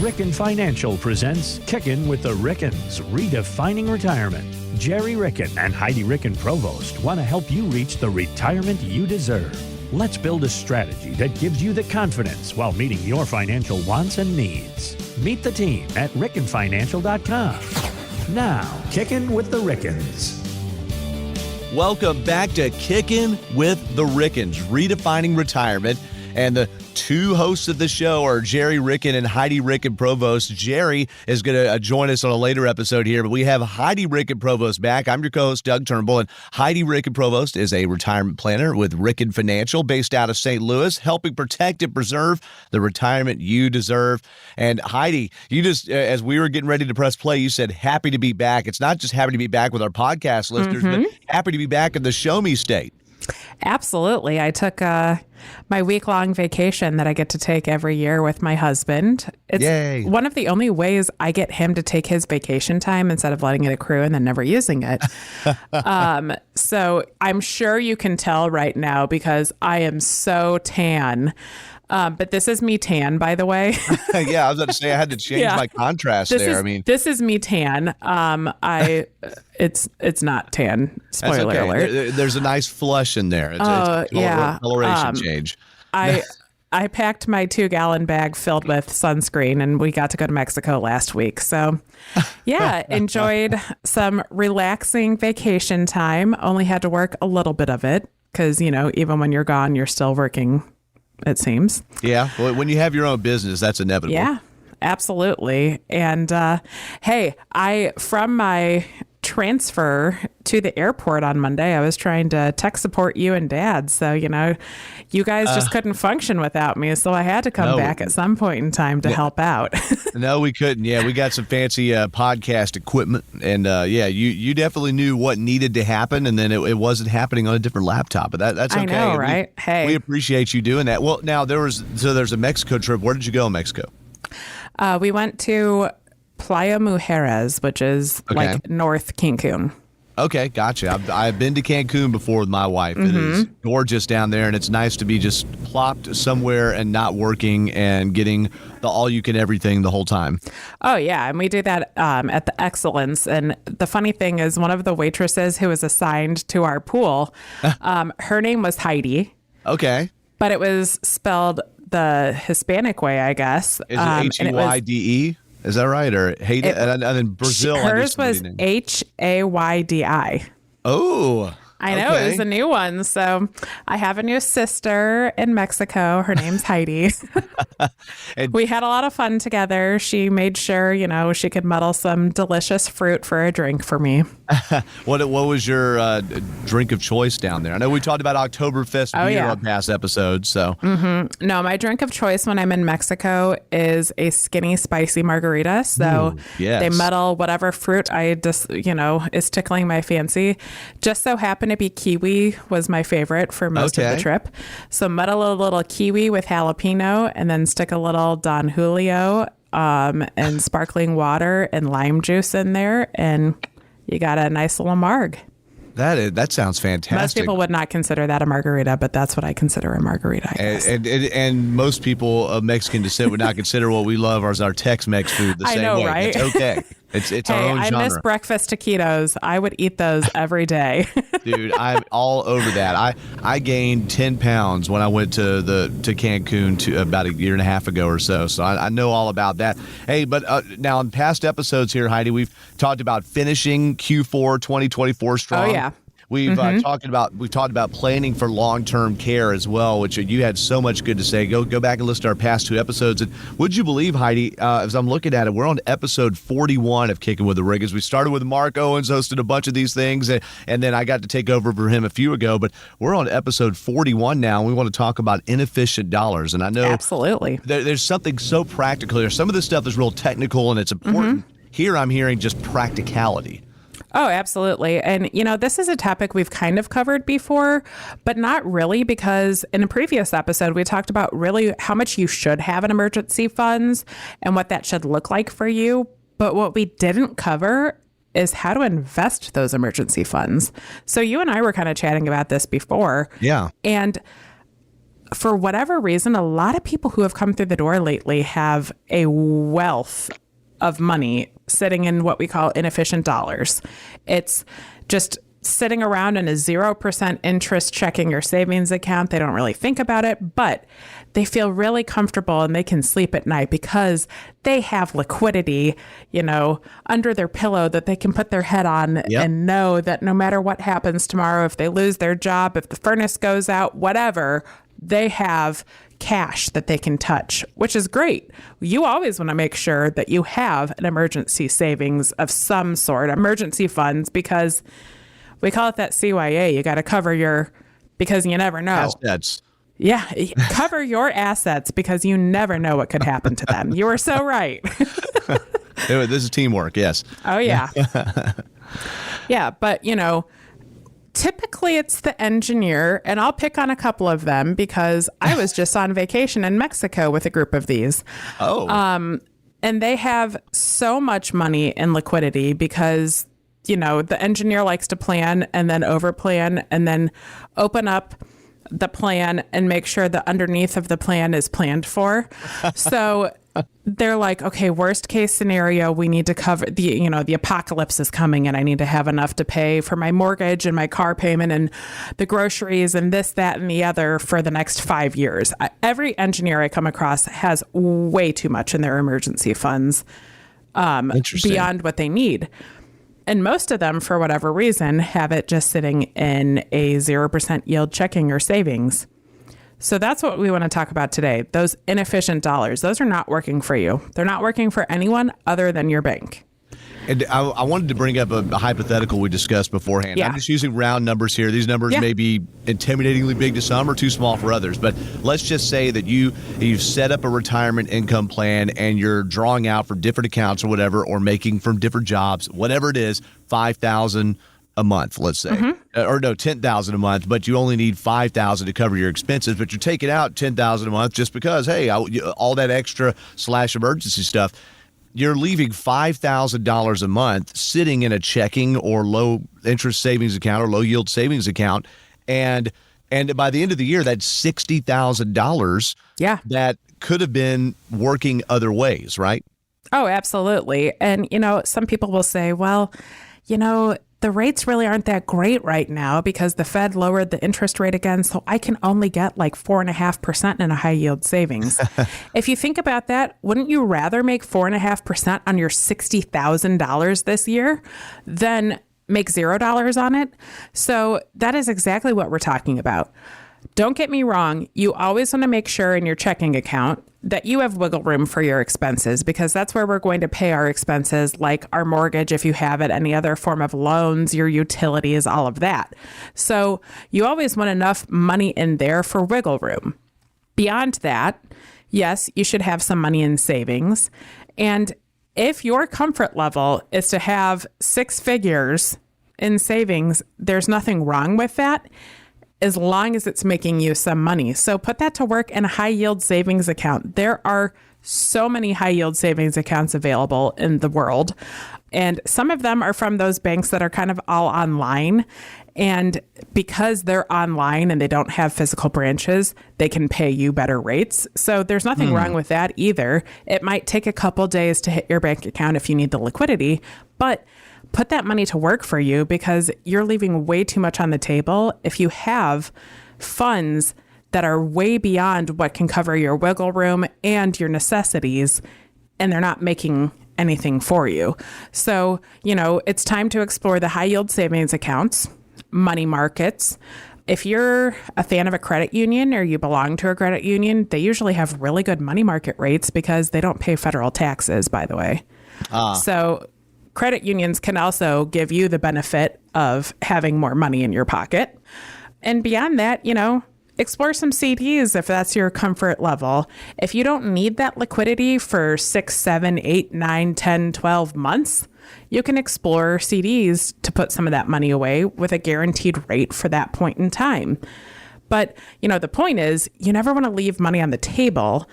Ricken Financial presents Kickin' with the Rickens, Redefining Retirement. Jerry Ricken and Heidi Ricken Provost want to help you reach the retirement you deserve. Let's build a strategy that gives you the confidence while meeting your financial wants and needs. Meet the team at rickenfinancial.com. Now, Kickin' with the Rickens. Welcome back to Kickin' with the Rickens, Redefining Retirement. And the two hosts of the show are Jerry Ricken and Heidi Ricken Provost. Jerry is going to join us on a later episode here, but we have Heidi Ricken Provost back. I'm your co-host, Doug Turnbull, and Heidi Ricken Provost is a retirement planner with Ricken Financial based out of St. Louis, helping protect and preserve the retirement you deserve. And Heidi, you just, as we were getting ready to press play, you said happy to be back. It's not just happy to be back with our podcast listeners, but happy to be back in the Show Me State. Absolutely. I took my week-long vacation that I get to take every year with my husband. It's one of the only ways I get him to take his vacation time instead of letting it accrue and then never using it. So I'm sure you can tell right now because I am so tan. But this is me tan, by the way. Yeah, I was about to say I had to change my contrast there. This is me tan. It's not tan. Spoiler alert. There's a nice flush in there. It's a coloration change. I packed my 2-gallon bag filled with sunscreen, and we got to go to Mexico last week. So, yeah, enjoyed some relaxing vacation time. Only had to work a little bit of it because, you know, even when you're gone, you're still working. It seems. Yeah. Well, when you have your own business, that's inevitable. Yeah, absolutely. And hey, from my transfer to the airport on Monday, I was trying to tech support you and Dad. So, you know, you guys just couldn't function without me. So I had to come back at some point in time to help out. No, we couldn't. Yeah, we got some fancy podcast equipment. And you definitely knew what needed to happen. And then it wasn't happening on a different laptop. But that's okay. I know, right? We appreciate you doing that. Well, now there's a Mexico trip. Where did you go in Mexico? We went to Playa Mujeres, which is like North Cancun. Okay, gotcha. I've been to Cancun before with my wife. It is gorgeous down there, and it's nice to be just plopped somewhere and not working and getting the all-you-can-everything the whole time. Oh, yeah, and we do that at the Excellence. And the funny thing is one of the waitresses who was assigned to our pool, her name was Heidi. Okay. But it was spelled the Hispanic way, I guess. Is it H-E-Y-D-E? Is that right? Or Haiti? And then Brazil. Hers was Haydi. Oh. I know. It was a new one. So I have a new sister in Mexico. Her name's Heidi. We had a lot of fun together. She made sure, you know, she could muddle some delicious fruit for a drink for me. What was your drink of choice down there? I know we talked about Oktoberfest beer on past episodes. So No, my drink of choice when I'm in Mexico is a skinny, spicy margarita. So they muddle whatever fruit I just, you know, is tickling my fancy. Just so happened to be kiwi was my favorite for most of the trip. So muddle a little kiwi with jalapeno and then stick a little Don Julio and sparkling water and lime juice in there, and you got a nice little marg. That sounds fantastic. Most people would not consider that a margarita, but that's what I consider a margarita, I guess. And most people of Mexican descent would not consider what we love as our Tex-Mex food the same way. Right? It's okay. It's our own genre. I miss breakfast taquitos. I would eat those every day. Dude, I'm all over that. I gained 10 pounds when I went to Cancun about a year and a half ago or so. So I know all about that. Hey, but now in past episodes here, Heidi, we've talked about finishing Q4 2024 strong. Oh, yeah. We've talked about planning for long-term care as well, which you had so much good to say. Go back and listen to our past 2 episodes. And would you believe, Heidi, as I'm looking at it, we're on episode 41 of Kicking with the Rickens. We started with Mark Owens, hosted a bunch of these things, and then I got to take over for him a few ago. But we're on episode 41 now, and we want to talk about inefficient dollars. And I know absolutely there's something so practical here. Some of this stuff is real technical, and it's important. Here I'm hearing just practicality. Oh, absolutely. And, you know, this is a topic we've kind of covered before, but not really, because in a previous episode, we talked about really how much you should have in emergency funds and what that should look like for you. But what we didn't cover is how to invest those emergency funds. So you and I were kind of chatting about this before. Yeah. And for whatever reason, a lot of people who have come through the door lately have a wealth of money sitting in what we call inefficient dollars. It's just sitting around in a 0% interest checking or savings account. They don't really think about it, but they feel really comfortable and they can sleep at night because they have liquidity, under their pillow that they can put their head on and know that no matter what happens tomorrow, if they lose their job, if the furnace goes out, whatever, they have cash that they can touch, which is great. You always want to make sure that you have an emergency savings of some sort, emergency funds, because we call it that CYA. You got to cover because you never know. Assets. Yeah. Cover your assets because you never know what could happen to them. You are so right. This is teamwork. Yes. Oh, yeah. Yeah. But, typically it's the engineer, and I'll pick on a couple of them because I was just on vacation in Mexico with a group of these. Oh. And they have so much money in liquidity because, the engineer likes to plan and then overplan and then open up the plan and make sure the underneath of the plan is planned for. So they're like, okay, worst case scenario, we need to cover the apocalypse is coming and I need to have enough to pay for my mortgage and my car payment and the groceries and this, that, and the other for the next 5 years. Every engineer I come across has way too much in their emergency funds beyond what they need. And most of them, for whatever reason, have it just sitting in a 0% yield checking or savings. So that's what we want to talk about today. Those inefficient dollars, those are not working for you. They're not working for anyone other than your bank. And I wanted to bring up a hypothetical we discussed beforehand. Yeah. I'm just using round numbers here. These numbers may be intimidatingly big to some or too small for others. But let's just say that you've set up a retirement income plan and you're drawing out for different accounts or whatever, or making from different jobs, whatever it is, $5,000 a month, let's say, or no, $10,000 a month, but you only need $5,000 to cover your expenses, but you're taking out $10,000 a month just because, hey, all that extra / emergency stuff. You're leaving $5,000 a month sitting in a checking or low interest savings account or low yield savings account. And by the end of the year, that's $60,000 that could have been working other ways, right? Oh, absolutely. And, some people will say, well, the rates really aren't that great right now because the Fed lowered the interest rate again. So I can only get like 4.5% in a high yield savings. If you think about that, wouldn't you rather make 4.5% on your $60,000 this year than make $0 on it? So that is exactly what we're talking about. Don't get me wrong. You always want to make sure in your checking account that you have wiggle room for your expenses, because that's where we're going to pay our expenses, like our mortgage, if you have it, any other form of loans, your utilities, all of that. So you always want enough money in there for wiggle room. Beyond that, yes, you should have some money in savings. And if your comfort level is to have 6 figures in savings, there's nothing wrong with that, as long as it's making you some money. So put that to work in a high yield savings account. There are so many high yield savings accounts available in the world. And some of them are from those banks that are kind of all online. And because they're online and they don't have physical branches, they can pay you better rates. So there's nothing wrong with that either. It might take a couple days to hit your bank account if you need the liquidity, but put that money to work for you, because you're leaving way too much on the table if you have funds that are way beyond what can cover your wiggle room and your necessities, and they're not making anything for you. So, it's time to explore the high yield savings accounts, money markets. If you're a fan of a credit union or you belong to a credit union, they usually have really good money market rates because they don't pay federal taxes, by the way. So credit unions can also give you the benefit of having more money in your pocket. And beyond that, explore some CDs if that's your comfort level. If you don't need that liquidity for 6, 7, 8, 9, 10, 12 months, you can explore CDs to put some of that money away with a guaranteed rate for that point in time. But, the point is, you never want to leave money on the table.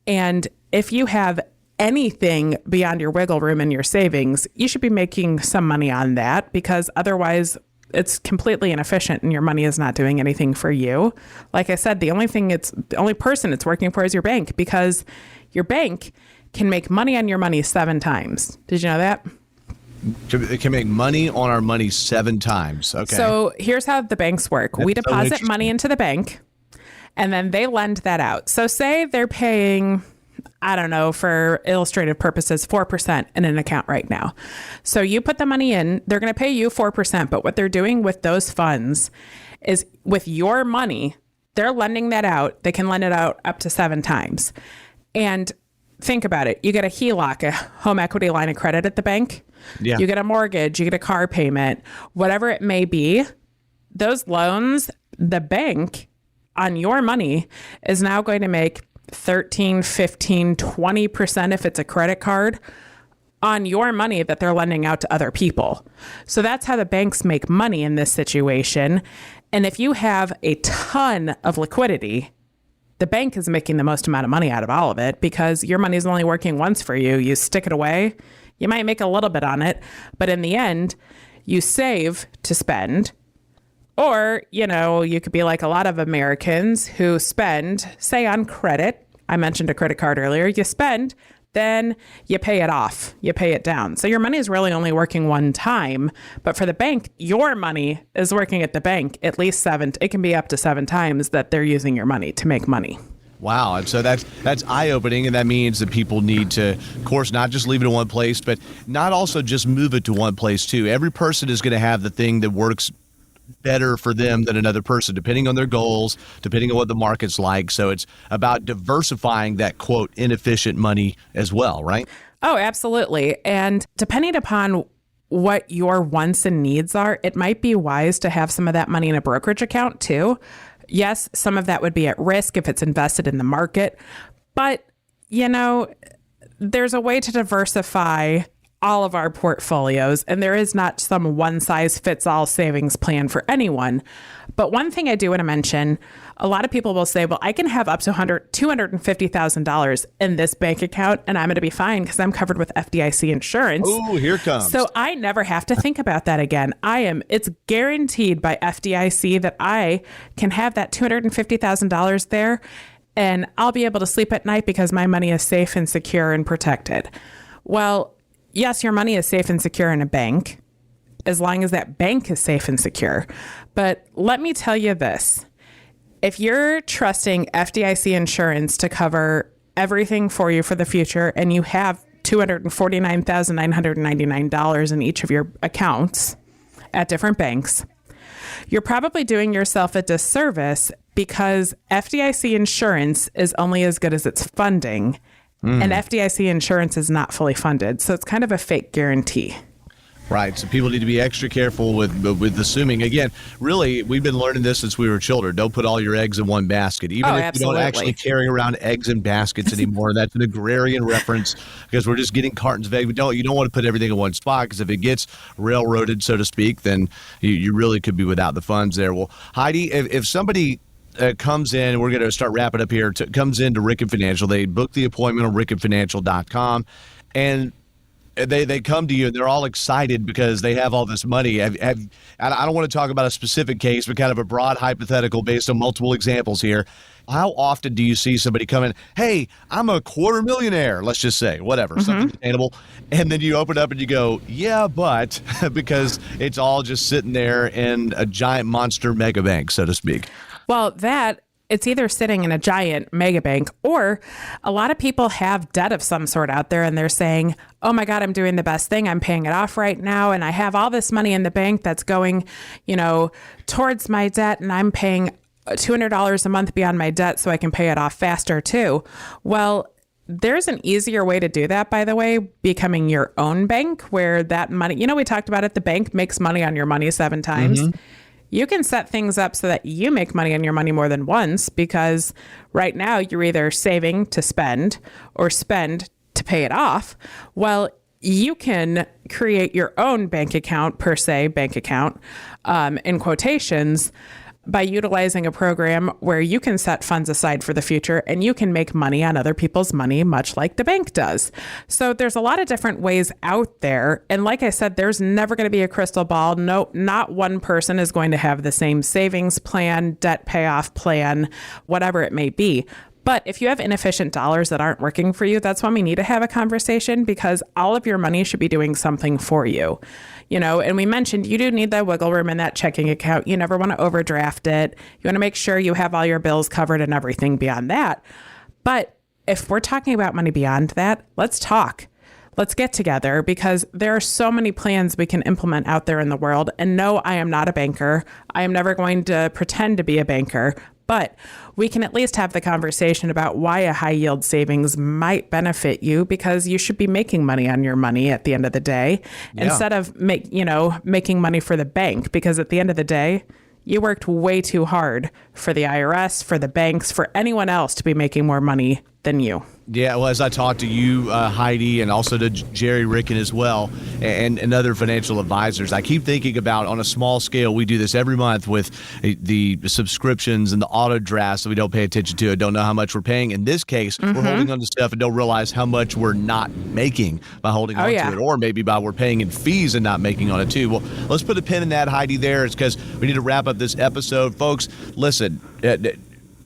And if you have anything beyond your wiggle room and your savings, you should be making some money on that, because otherwise it's completely inefficient and your money is not doing anything for you. Like I said, the only person it's working for is your bank, because your bank can make money on your money 7 times. Did you know that? It can make money on our money 7 times. Okay. So here's how the banks work. We deposit money into the bank and then they lend that out. So say they're paying, I don't know, for illustrative purposes, 4% in an account right now. So you put the money in, they're going to pay you 4%. But what they're doing with those funds is with your money, they're lending that out. They can lend it out up to 7 times. And think about it. You get a HELOC, a home equity line of credit at the bank. Yeah. You get a mortgage, you get a car payment, whatever it may be. Those loans, the bank on your money is now going to make 13, 15, 20% if it's a credit card on your money that they're lending out to other people. So that's how the banks make money in this situation. And if you have a ton of liquidity, the bank is making the most amount of money out of all of it, because your money is only working once for you. You stick it away. You might make a little bit on it, but in the end, you save to spend. Or, you could be like a lot of Americans who spend, say, on credit. I mentioned a credit card earlier. You spend, then you pay it off. You pay it down. So your money is really only working one time. But for the bank, your money is working at the bank at least 7. It can be up to 7 times that they're using your money to make money. Wow. And so that's eye-opening, and that means that people need to, of course, not just leave it in one place, but not also just move it to one place too. Every person is going to have the thing that works better for them than another person, depending on their goals, depending on what the market's like. So it's about diversifying that, quote, inefficient money as well, right? Oh, absolutely. And depending upon what your wants and needs are, it might be wise to have some of that money in a brokerage account too. Yes, some of that would be at risk if it's invested in the market, but there's a way to diversify all of our portfolios, and there is not some one-size-fits-all savings plan for anyone. But one thing I do want to mention, a lot of people will say, well, I can have up to $250,000 in this bank account, and I'm going to be fine because I'm covered with FDIC insurance. Oh, here it comes. So I never have to think about that again. It's guaranteed by FDIC that I can have that $250,000 there, and I'll be able to sleep at night because my money is safe and secure and protected. Well, yes, your money is safe and secure in a bank, as long as that bank is safe and secure. But let me tell you this. If you're trusting FDIC insurance to cover everything for you for the future, and you have $249,999 in each of your accounts at different banks, you're probably doing yourself a disservice, because FDIC insurance is only as good as its funding. And FDIC insurance is not fully funded. So it's kind of a fake guarantee. Right. So people need to be extra careful with assuming. Again, really, we've been learning this since we were children. Don't put all your eggs in one basket. Even if absolutely. You don't actually carry around eggs in baskets anymore. That's an agrarian reference, because we're just getting cartons of eggs. You don't want to put everything in one spot, because if it gets railroaded, so to speak, then you really could be without the funds there. Well, Heidi, if somebody comes in, and we're going to start wrapping up here, comes into Ricken Financial, they book the appointment on rickenfinancial.com, and they come to you and they're all excited because they have all this money. I don't want to talk about a specific case, but kind of a broad hypothetical based on multiple examples here. How often do you see somebody come in, hey, I'm a quarter millionaire, let's just say, whatever, something attainable, and then you open up and you go, yeah, but, because it's all just sitting there in a giant monster mega bank, so to speak. Well, it's either sitting in a giant mega bank, or a lot of people have debt of some sort out there and they're saying, oh my God, I'm doing the best thing. I'm paying it off right now. And I have all this money in the bank that's going, towards my debt, and I'm paying $200 a month beyond my debt so I can pay it off faster too. Well, there's an easier way to do that, by the way, becoming your own bank, where that money, we talked about it, the bank makes money on your money 7 times. You can set things up so that you make money on your money more than once, because right now you're either saving to spend or spend to pay it off. Well, you can create your own bank account, per se, bank account, in quotations, by utilizing a program where you can set funds aside for the future and you can make money on other people's money, much like the bank does. So there's a lot of different ways out there. And like I said, there's never going to be a crystal ball. No, not one person is going to have the same savings plan, debt payoff plan, whatever it may be. But if you have inefficient dollars that aren't working for you, that's when we need to have a conversation, because all of your money should be doing something for you. And we mentioned you do need that wiggle room in that checking account. You never want to overdraft it. You want to make sure you have all your bills covered and everything beyond that. But if we're talking about money beyond that, let's talk. Let's get together, because there are so many plans we can implement out there in the world. And no, I am not a banker. I am never going to pretend to be a banker. But we can at least have the conversation about why a high yield savings might benefit you, because you should be making money on your money at the end of the day, instead of making money for the bank, because at the end of the day, you worked way too hard for the IRS, for the banks, for anyone else to be making more money than you. Yeah, well, as I talk to you, Heidi, and also to Jerry Ricken as well, and other financial advisors, I keep thinking about, on a small scale, we do this every month with the subscriptions and the auto drafts that we don't pay attention to and don't know how much we're paying. In this case, we're holding on to stuff and don't realize how much we're not making by holding on to it, or maybe by we're paying in fees and not making on it too. Well, let's put a pin in that, Heidi, there. It's because we need to wrap up this episode. Folks, listen,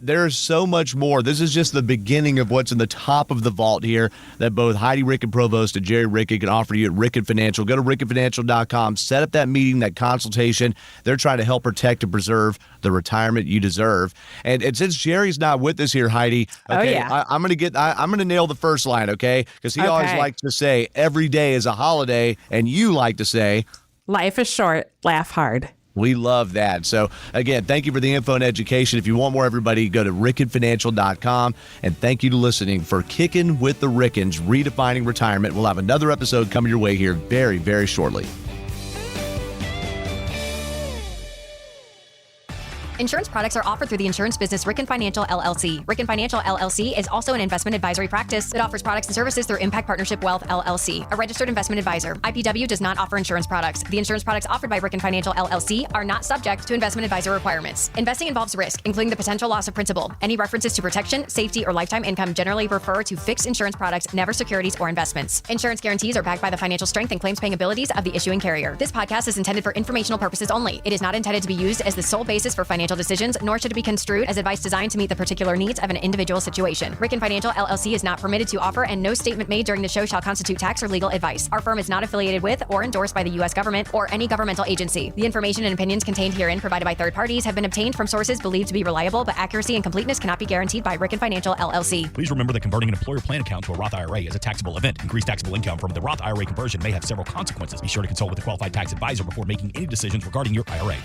there's so much more. This is just the beginning of what's in the top of the vault here that both Heidi Ricken Provost and Jerry Ricken can offer you at Ricken Financial. Go to rickenfinancial.com, set up that meeting, that consultation. They're trying to help protect and preserve the retirement you deserve. And since Jerry's not with us here, Heidi, okay, I'm gonna nail the first line, okay? Because he always likes to say every day is a holiday, and you like to say life is short, laugh hard. We love that. So, again, thank you for the info and education. If you want more, everybody, go to rickenfinancial.com. And thank you to listening for Kicking with the Rickens, Redefining Retirement. We'll have another episode coming your way here very, very shortly. Insurance products are offered through the insurance business Ricken Financial LLC. Ricken Financial LLC is also an investment advisory practice that offers products and services through Impact Partnership Wealth LLC, a registered investment advisor. IPW does not offer insurance products. The insurance products offered by Ricken Financial LLC are not subject to investment advisor requirements. Investing involves risk, including the potential loss of principal. Any references to protection, safety, or lifetime income generally refer to fixed insurance products, never securities or investments. Insurance guarantees are backed by the financial strength and claims-paying abilities of the issuing carrier. This podcast is intended for informational purposes only. It is not intended to be used as the sole basis for financial decisions, nor should it be construed as advice designed to meet the particular needs of an individual situation. Ricken Financial LLC is not permitted to offer, and no statement made during the show shall constitute tax or legal advice. Our firm is not affiliated with or endorsed by the U.S. government or any governmental agency. The information and opinions contained herein, provided by third parties, have been obtained from sources believed to be reliable, but accuracy and completeness cannot be guaranteed by Ricken Financial LLC. Please remember that converting an employer plan account to a Roth IRA is a taxable event. Increased taxable income from the Roth IRA conversion may have several consequences. Be sure to consult with a qualified tax advisor before making any decisions regarding your IRA.